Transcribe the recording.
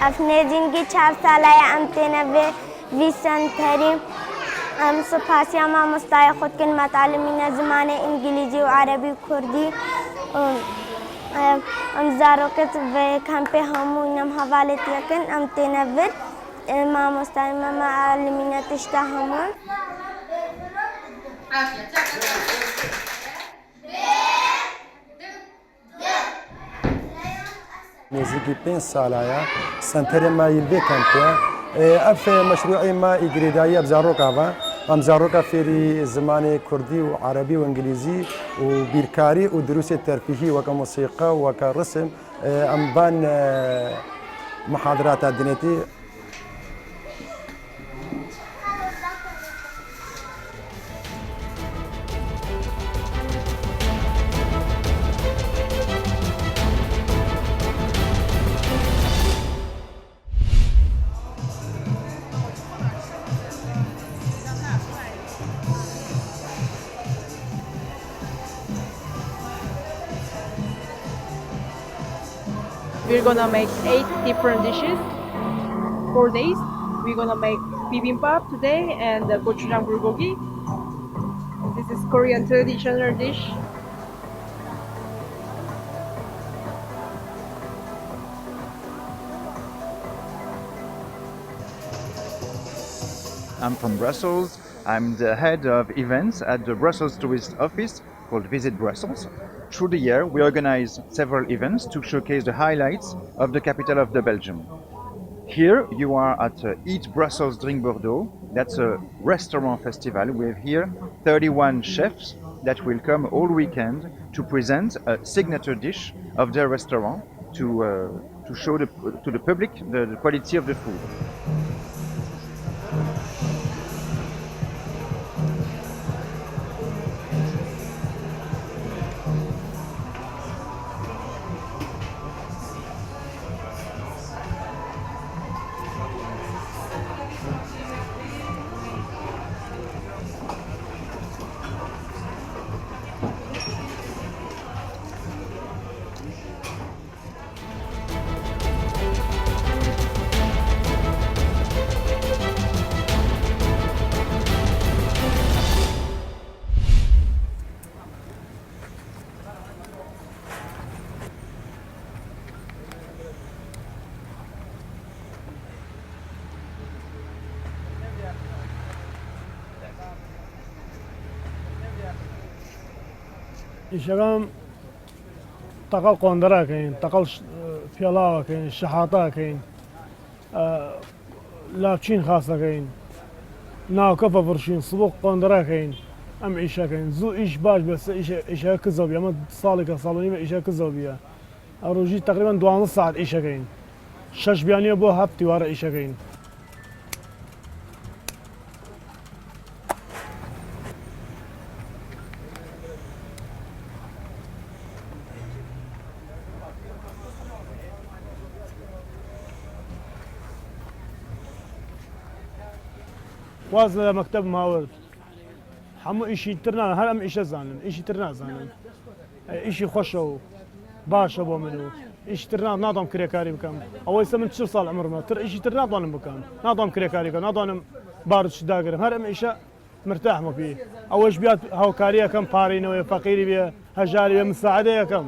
ئەفنێجینگی 4 ساڵایە ئەم تێنەبێ ویسەنتەری ئەم سوپاسیا مامۆستای خودکن مەتعلمینە زمانە ئینگلیزی و عەرەبی و کوردی ئەم زارۆکت بە کەمپی هەموو نەم هەڤالێتیەکن ئەم تێنەبێت مامۆستای مەمەعلمینە تشتا هەموون نزیکی 5 ساڵایە سنتەرێ مایلبێ کەمپە ئەف مەشروعی ما ئیگرێدایی ئەبزارۆکاوە ئەم زارۆکە فێری زمانی کوردی و عەرەبی و ئینگلیزی و بیرکاری و دروسی تەرفیهی وەکە موسیقا و وەکە ڕسم ئەم بان محاضراتە دنێتی We're gonna make 8 different dishes, 4 days. We're gonna make bibimbap today and gochujang bulgogi. This is Korean traditional dish. I'm from Brussels. I'm the head of events at the Brussels Tourist Office called Visit Brussels. Through the year, we organize several events to showcase the highlights of the capital of the Belgium. Here you are at Eat Brussels, Drink Bordeaux. That's a restaurant festival. We have here 31 chefs that will come all weekend to present a signature dish of their restaurant to show to the public the quality of the food. ئیشەکەم تەقەڵ قۆندەراکەین تەقەڵ پێڵاوەکەین شەحاتاکەین لاپچین خاستەکەین ناوکەفە بڕشین سبوق قۆندەراکەین ئەم ئیشەکەین زوو ئیش باش بەس ئیشەکە کزەوبی ئەمە ساڵێکە ساڵنیمە ئیشە کزەوبیە ئەڕۆژی تقریبان 12 ساعت ئیشەکەین 6 بیانیە بۆ هەفتی وارە ئیشەکەین واز لە مەکتەب ماوەرد هەموو ئیشی تر نازانم هەر ئەم ئیشە زانم ئیشی تر نازانم ئیشی خۆشە و باشە بۆ من و ئیشی تر ناتوانم کرێکاری بکەم ئەوەی سە من 40 ساڵ عمرمە تر ئیشی تر ناتوانم بکەم ناتوانم کرێکاری بکەم ناتوانم بارچ داگرم هەر ئەم ئیشە مرتاحمە پێی ئەوەش بیات هاوکاری یەکەم پارێنەوەی فەقیری بێ هەژاری بێ مساعدە یەکەم